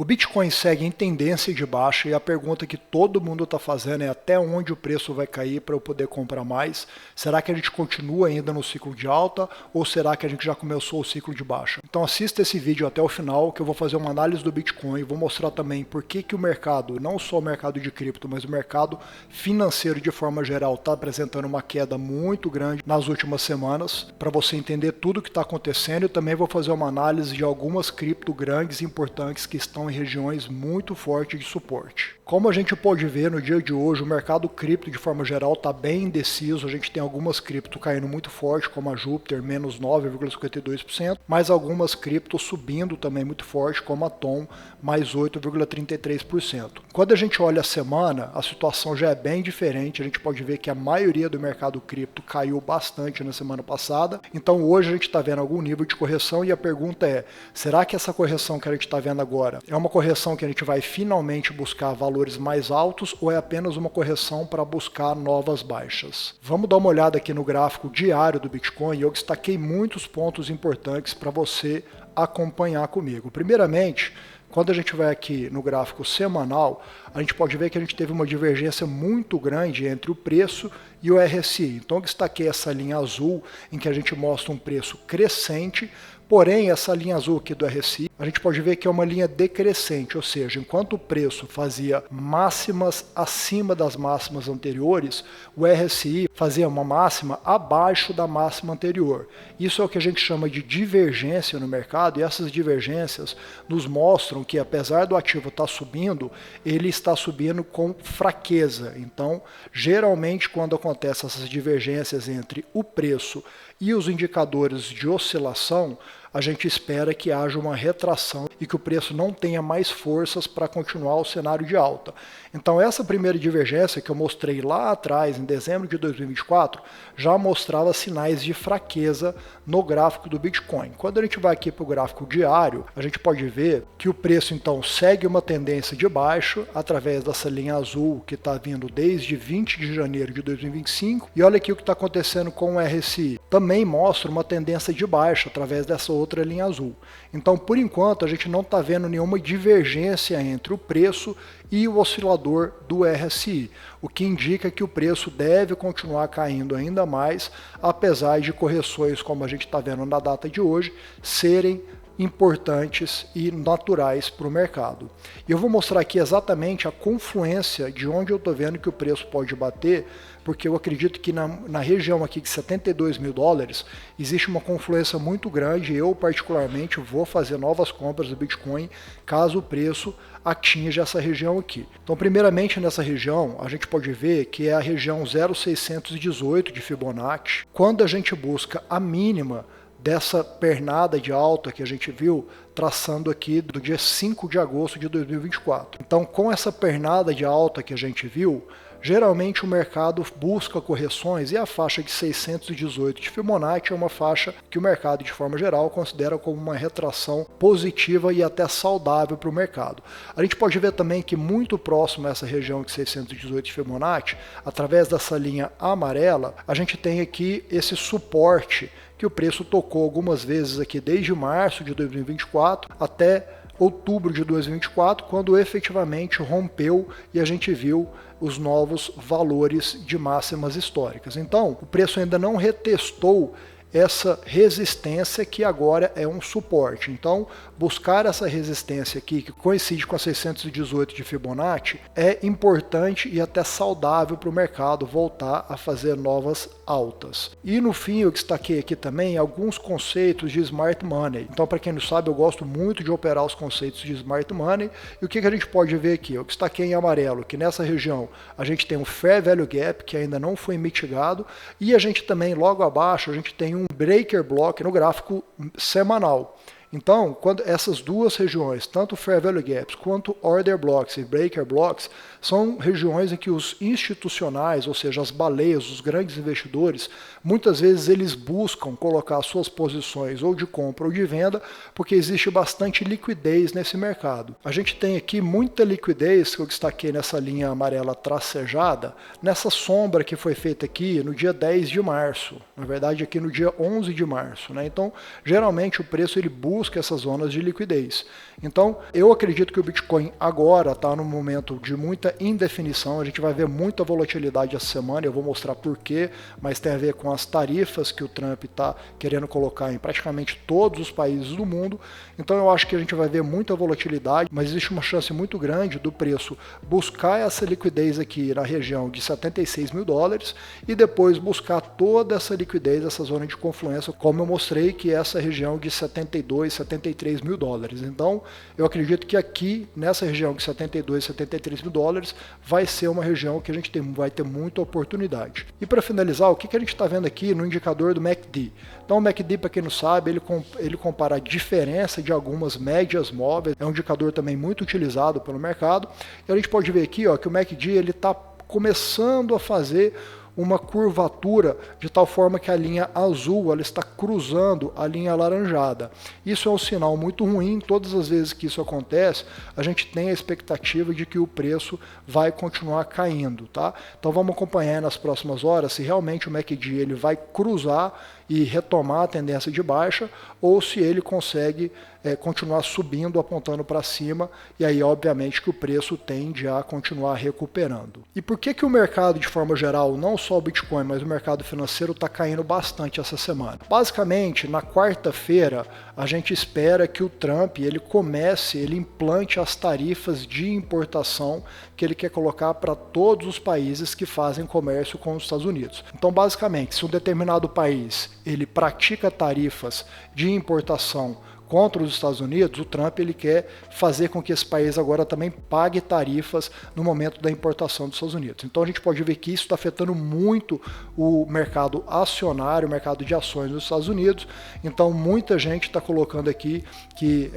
O Bitcoin segue em tendência de baixa e a pergunta que todo mundo está fazendo é até onde o preço vai cair para eu poder comprar mais? Será que a gente continua ainda no ciclo de alta ou será que a gente já começou o ciclo de baixa? Então assista esse vídeo até o final que eu vou fazer uma análise do Bitcoin e vou mostrar também por que o mercado, não só o mercado de cripto, mas o mercado financeiro de forma geral está apresentando uma queda muito grande nas últimas semanas, para você entender tudo o que está acontecendo. E também vou fazer uma análise de algumas cripto grandes e importantes que estão em regiões muito fortes de suporte. Como a gente pode ver no dia de hoje, o mercado cripto de forma geral está bem indeciso. A gente tem algumas cripto caindo muito forte, como a Júpiter, menos 9,52%, mas algumas cripto subindo também muito forte, como a Tom, mais 8,33%. Quando a gente olha a semana, a situação já é bem diferente. A gente pode ver que a maioria do mercado cripto caiu bastante na semana passada. Então hoje a gente está vendo algum nível de correção e a pergunta é, será que essa correção que a gente está vendo agora é uma correção que a gente vai finalmente buscar valores mais altos ou é apenas uma correção para buscar novas baixas? Vamos dar uma olhada aqui no gráfico diário do Bitcoin e eu destaquei muitos pontos importantes para você acompanhar comigo. Primeiramente, quando a gente vai aqui no gráfico semanal, a gente pode ver que a gente teve uma divergência muito grande entre o preço e o RSI. Então eu destaquei essa linha azul em que a gente mostra um preço crescente, porém essa linha azul aqui do RSI, a gente pode ver que é uma linha decrescente, ou seja, enquanto o preço fazia máximas acima das máximas anteriores, o RSI fazia uma máxima abaixo da máxima anterior. Isso é o que a gente chama de divergência no mercado, e essas divergências nos mostram que apesar do ativo estar subindo, ele está subindo com fraqueza. Então, geralmente quando acontecem essas divergências entre o preço e os indicadores de oscilação, a gente espera que haja uma retração e que o preço não tenha mais forças para continuar o cenário de alta. Então essa primeira divergência que eu mostrei lá atrás, em dezembro de 2024, já mostrava sinais de fraqueza no gráfico do Bitcoin. Quando a gente vai aqui para o gráfico diário, a gente pode ver que o preço então segue uma tendência de baixo através dessa linha azul que está vindo desde 20 de janeiro de 2025. E olha aqui o que está acontecendo com o RSI. Também mostra uma tendência de baixo através dessa outra linha azul. Então, por enquanto, a gente não está vendo nenhuma divergência entre o preço e o oscilador do RSI, o que indica que o preço deve continuar caindo ainda mais, apesar de correções, como a gente está vendo na data de hoje, serem importantes e naturais para o mercado. E eu vou mostrar aqui exatamente a confluência de onde eu estou vendo que o preço pode bater, porque eu acredito que na região aqui de 72 mil dólares existe uma confluência muito grande. Eu particularmente vou fazer novas compras do Bitcoin caso o preço atinja essa região aqui. Então primeiramente nessa região a gente pode ver que é a região 0,618 de Fibonacci. Quando a gente busca a mínima dessa pernada de alta que a gente viu traçando aqui do dia 5 de agosto de 2024. Então, com essa pernada de alta que a gente viu, geralmente o mercado busca correções e a faixa de 618 de Fibonacci é uma faixa que o mercado, de forma geral, considera como uma retração positiva e até saudável para o mercado. A gente pode ver também que muito próximo a essa região de 618 de Fibonacci, através dessa linha amarela, a gente tem aqui esse suporte que o preço tocou algumas vezes aqui desde março de 2024 até outubro de 2024, quando efetivamente rompeu e a gente viu os novos valores de máximas históricas. Então, o preço ainda não retestou essa resistência que agora é um suporte. Então, buscar essa resistência aqui, que coincide com a 618 de Fibonacci, é importante e até saudável para o mercado voltar a fazer novas altas. E no fim, eu destaquei aqui também alguns conceitos de Smart Money. Então, para quem não sabe, eu gosto muito de operar os conceitos de Smart Money. E o que a gente pode ver aqui? Eu destaquei em amarelo que nessa região a gente tem um Fair Value Gap que ainda não foi mitigado, e a gente também, logo abaixo, a gente tem um Breaker Block no gráfico semanal. Então, quando essas duas regiões, tanto Fair Value Gaps quanto Order Blocks e Breaker Blocks, são regiões em que os institucionais, ou seja, as baleias, os grandes investidores, muitas vezes eles buscam colocar suas posições ou de compra ou de venda, porque existe bastante liquidez nesse mercado. A gente tem aqui muita liquidez, que eu destaquei nessa linha amarela tracejada, nessa sombra que foi feita aqui no dia 10 de março, na verdade aqui no dia 11 de março. Então, geralmente o preço ele busca busca essas zonas de liquidez. Então, eu acredito que o Bitcoin agora está num momento de muita indefinição, a gente vai ver muita volatilidade essa semana, eu vou mostrar por quê, mas tem a ver com as tarifas que o Trump está querendo colocar em praticamente todos os países do mundo. Então eu acho que a gente vai ver muita volatilidade, mas existe uma chance muito grande do preço buscar essa liquidez aqui na região de 76 mil dólares e depois buscar toda essa liquidez, essa zona de confluência, como eu mostrei, que é essa região de 72, 73 mil dólares. Então eu acredito que aqui, nessa região de 72, 73 mil dólares, vai ser uma região que a gente vai ter muita oportunidade. E para finalizar, o que a gente está vendo aqui no indicador do MACD? Então o MACD, para quem não sabe, ele compara a diferença de algumas médias móveis, é um indicador também muito utilizado pelo mercado, e a gente pode ver aqui, ó, que o MACD está começando a fazer uma curvatura de tal forma que a linha azul ela está cruzando a linha alaranjada. Isso é um sinal muito ruim. Todas as vezes que isso acontece, a gente tem a expectativa de que o preço vai continuar caindo, tá? Então vamos acompanhar nas próximas horas se realmente o MACD ele vai cruzar e retomar a tendência de baixa, ou se ele consegue continuar subindo, apontando para cima, e aí obviamente que o preço tende a continuar recuperando. E por que o mercado de forma geral, não só o Bitcoin, mas o mercado financeiro está caindo bastante essa semana? Basicamente, na quarta-feira, a gente espera que o Trump ele implante as tarifas de importação que ele quer colocar para todos os países que fazem comércio com os Estados Unidos. Então, basicamente, se um determinado país ele pratica tarifas de importação contra os Estados Unidos, o Trump ele quer fazer com que esse país agora também pague tarifas no momento da importação dos Estados Unidos. Então a gente pode ver que isso está afetando muito o mercado acionário, o mercado de ações dos Estados Unidos. Então muita gente está colocando aqui que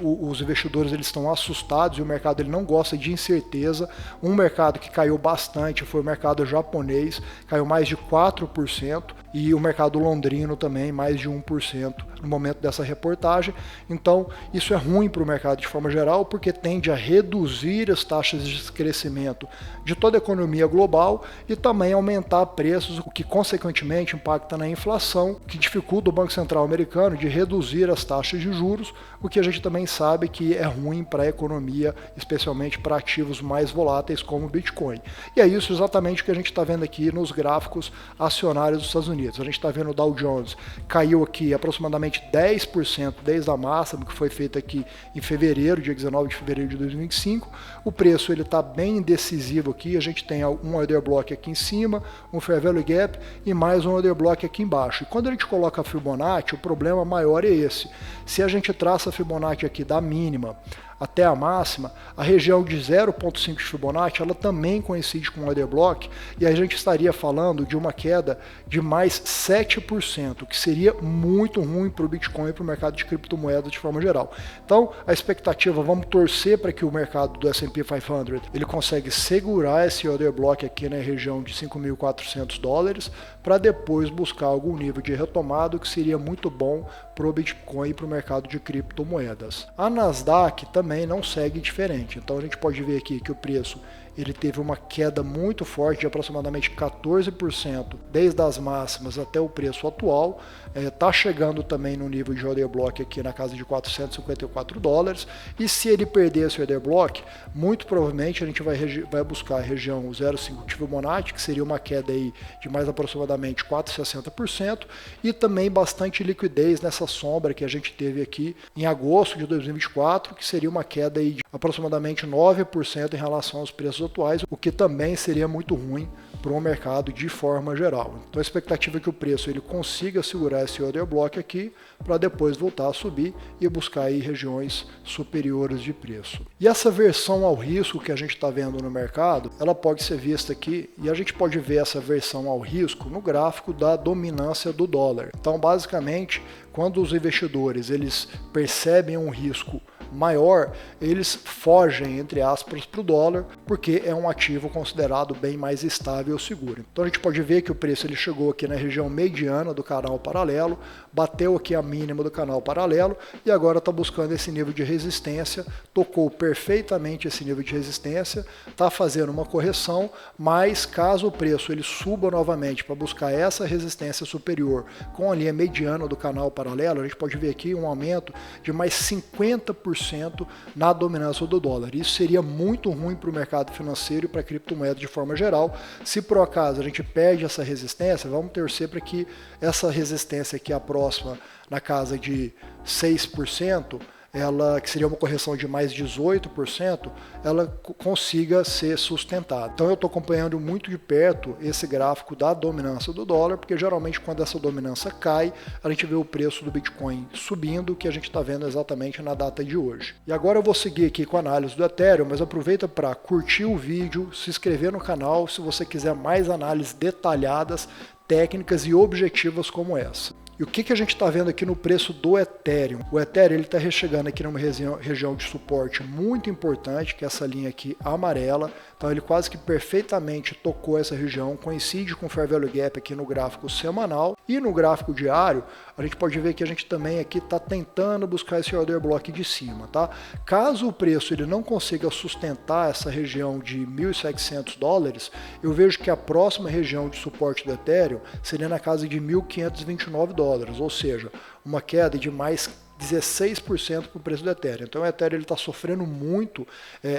os investidores eles estão assustados e o mercado ele não gosta de incerteza. Um mercado que caiu bastante foi o mercado japonês, caiu mais de 4%, e o mercado londrino também mais de 1% no momento dessa reportagem. Então isso é ruim para o mercado de forma geral, porque tende a reduzir as taxas de crescimento de toda a economia global e também aumentar preços, o que consequentemente impacta na inflação, que dificulta o Banco Central americano de reduzir as taxas de juros, o que a gente também sabe que é ruim para a economia, especialmente para ativos mais voláteis como o Bitcoin. E é isso exatamente que a gente está vendo aqui nos gráficos acionários dos Estados Unidos. A gente está vendo o Dow Jones caiu aqui aproximadamente 10% desde a máxima que foi feita aqui em fevereiro, dia 19 de fevereiro de 2025. O preço ele está bem indecisivo aqui. A gente tem um order block aqui em cima, um fair value gap e mais um order block aqui embaixo. E quando a gente coloca a Fibonacci, o problema maior é esse. Se a gente traça a Fibonacci aqui da mínima até a máxima, a região de 0,5 de Fibonacci ela também coincide com o order block, e a gente estaria falando de uma queda de mais 7%, que seria muito ruim para o Bitcoin e para o mercado de criptomoedas de forma geral. Então a expectativa, vamos torcer para que o mercado do S&P 500 ele consegue segurar esse order block aqui na região de 5.400 dólares, para depois buscar algum nível de retomada, que seria muito bom para o Bitcoin e para o mercado de criptomoedas. A Nasdaq também não segue diferente, então a gente pode ver aqui que o preço ele teve uma queda muito forte de aproximadamente 14% desde as máximas até o preço atual. Está chegando também no nível de order block aqui na casa de 454 dólares, e se ele perder esse order block, muito provavelmente a gente vai buscar a região 0,5 de Fibonacci, que seria uma queda aí de mais aproximadamente 4,60%, e também bastante liquidez nessa sombra que a gente teve aqui em agosto de 2024, que seria uma queda aí de aproximadamente 9% em relação aos preços atuais, o que também seria muito ruim para o mercado de forma geral. Então a expectativa é que o preço ele consiga segurar esse order block aqui para depois voltar a subir e buscar aí regiões superiores de preço. E essa versão ao risco que a gente está vendo no mercado, ela pode ser vista aqui, e a gente pode ver essa versão ao risco no gráfico da dominância do dólar. Então basicamente, quando os investidores eles percebem um risco maior, eles fogem, entre aspas, para o dólar, porque é um ativo considerado bem mais estável e seguro. Então a gente pode ver que o preço ele chegou aqui na região mediana do canal paralelo, bateu aqui a mínima do canal paralelo e agora está buscando esse nível de resistência, tocou perfeitamente esse nível de resistência, está fazendo uma correção, mas caso o preço ele suba novamente para buscar essa resistência superior com a linha mediana do canal paralelo, a gente pode ver aqui um aumento de mais 50% na dominância do dólar. Isso seria muito ruim para o mercado financeiro e para a criptomoeda de forma geral. Se por acaso a gente perde essa resistência, vamos torcer para que essa resistência aqui a próxima na casa de 6%, ela, que seria uma correção de mais 18%, ela consiga ser sustentada. Então eu estou acompanhando muito de perto esse gráfico da dominância do dólar, porque geralmente quando essa dominância cai, a gente vê o preço do Bitcoin subindo, que a gente está vendo exatamente na data de hoje. E agora eu vou seguir aqui com a análise do Ethereum, mas aproveita para curtir o vídeo, se inscrever no canal se você quiser mais análises detalhadas, técnicas e objetivas como essa. E o que a gente está vendo aqui no preço do Ethereum? O Ethereum está chegando aqui numa região de suporte muito importante, que é essa linha aqui amarela. Então ele quase que perfeitamente tocou essa região, coincide com o Fair Value Gap aqui no gráfico semanal. E no gráfico diário, a gente pode ver que a gente também aqui está tentando buscar esse order block de cima, tá? Caso o preço ele não consiga sustentar essa região de 1.700 dólares, eu vejo que a próxima região de suporte do Ethereum seria na casa de 1.529 dólares, ou seja, uma queda de mais 16% para o preço do Ethereum. Então o Ethereum está sofrendo muito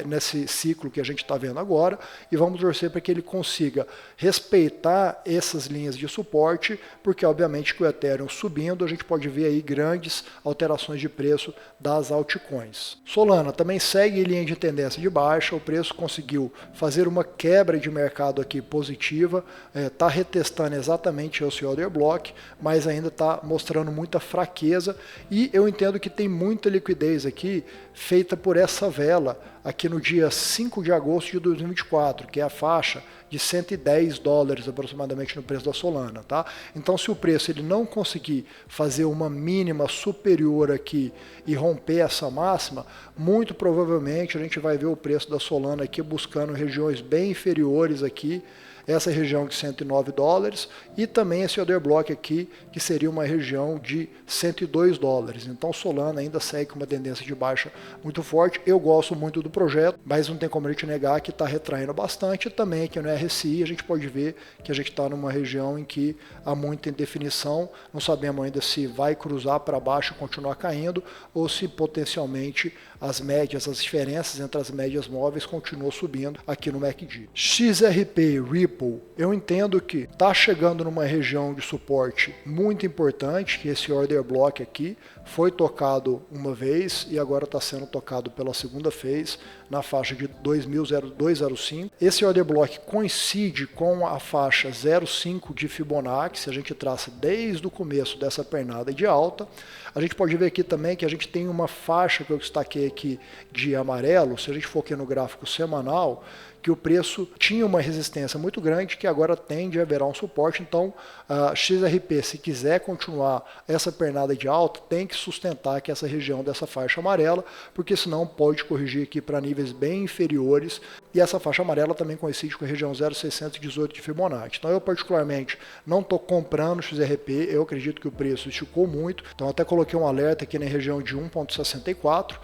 nesse ciclo que a gente está vendo agora e vamos torcer para que ele consiga respeitar essas linhas de suporte, porque obviamente que o Ethereum subindo a gente pode ver aí grandes alterações de preço das altcoins. Solana também segue linha de tendência de baixa, o preço conseguiu fazer uma quebra de mercado aqui positiva, está retestando exatamente esse order block, mas ainda está mostrando muita fraqueza e eu entendo que tem muita liquidez aqui feita por essa vela aqui no dia 5 de agosto de 2024, que é a faixa de 110 dólares aproximadamente no preço da Solana, tá? Então se o preço ele não conseguir fazer uma mínima superior aqui e romper essa máxima, muito provavelmente a gente vai ver o preço da Solana aqui buscando regiões bem inferiores aqui, essa região de 109 dólares e também esse order block aqui, que seria uma região de 102 dólares. Então Solana ainda segue com uma tendência de baixa muito forte. Eu gosto muito do projeto, mas não tem como a gente negar que está retraindo bastante. E também aqui no RSI a gente pode ver que a gente está numa região em que há muita indefinição, não sabemos ainda se vai cruzar para baixo e continuar caindo ou se potencialmente as médias, as diferenças entre as médias móveis continuam subindo aqui no MACD. XRP, Ripple, eu entendo que está chegando numa região de suporte muito importante, que esse order block aqui foi tocado uma vez e agora está sendo tocado pela segunda vez na faixa de 2.205. Esse order block coincide com a faixa 0,5 de Fibonacci, se a gente traça desde o começo dessa pernada de alta. A gente pode ver aqui também que a gente tem uma faixa que eu destaquei aqui de amarelo, se a gente for aqui no gráfico semanal, que o preço tinha uma resistência muito grande que agora tende a haver um suporte. Então a XRP, se quiser continuar essa pernada de alta, tem que sustentar aqui essa região dessa faixa amarela, porque senão pode corrigir aqui para níveis bem inferiores, e essa faixa amarela também coincide com a região 0,618 de Fibonacci. Então eu particularmente não estou comprando XRP, eu acredito que o preço esticou muito, então até coloquei um alerta aqui na região de 1,64,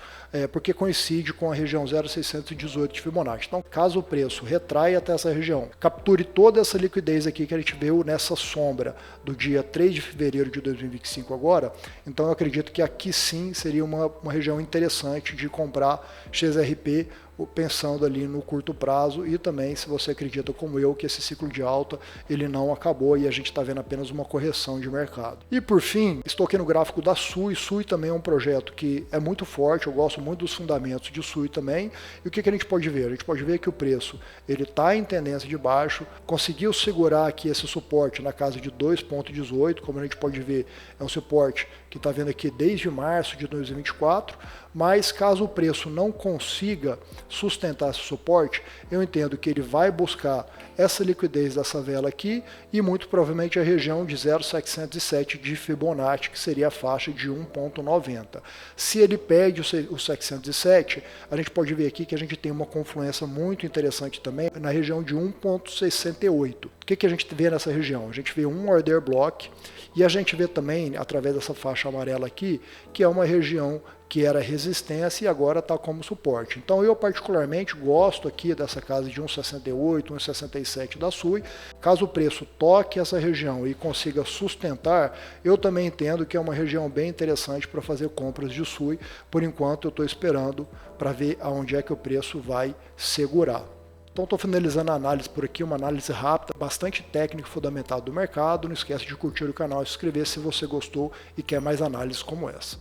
porque coincide com a região 0,618 de Fibonacci. Então caso o preço retrai até essa região, capture toda essa liquidez aqui que a gente viu nessa sombra do dia 3 de fevereiro de 2025 agora, então eu acredito que aqui sim seria uma região interessante de comprar XRP, pensando ali no curto prazo, e também se você acredita como eu que esse ciclo de alta ele não acabou e a gente está vendo apenas uma correção de mercado. E por fim, estou aqui no gráfico da SUI. SUI também é um projeto que é muito forte, eu gosto muito dos fundamentos de SUI também. E o que a gente pode ver? A gente pode ver que o preço ele está em tendência de baixo, conseguiu segurar aqui esse suporte na casa de 2,18, como a gente pode ver, é um suporte que está vendo aqui desde março de 2024, mas caso o preço não consiga sustentar esse suporte, eu entendo que ele vai buscar essa liquidez dessa vela aqui e muito provavelmente a região de 0,707 de Fibonacci, que seria a faixa de 1,90. Se ele perde o 707, a gente pode ver aqui que a gente tem uma confluência muito interessante também na região de 1,68. O que a gente vê nessa região? A gente vê um order block e a gente vê também, através dessa faixa amarela aqui, que é uma região que era resistência e agora está como suporte. Então eu particularmente gosto aqui dessa casa de 1,68, 1,67 da SUI. Caso o preço toque essa região e consiga sustentar, eu também entendo que é uma região bem interessante para fazer compras de SUI. Por enquanto eu estou esperando para ver aonde é que o preço vai segurar. Então estou finalizando a análise por aqui, uma análise rápida, bastante técnica e fundamentada do mercado. Não esquece de curtir o canal e se inscrever se você gostou e quer mais análises como essa.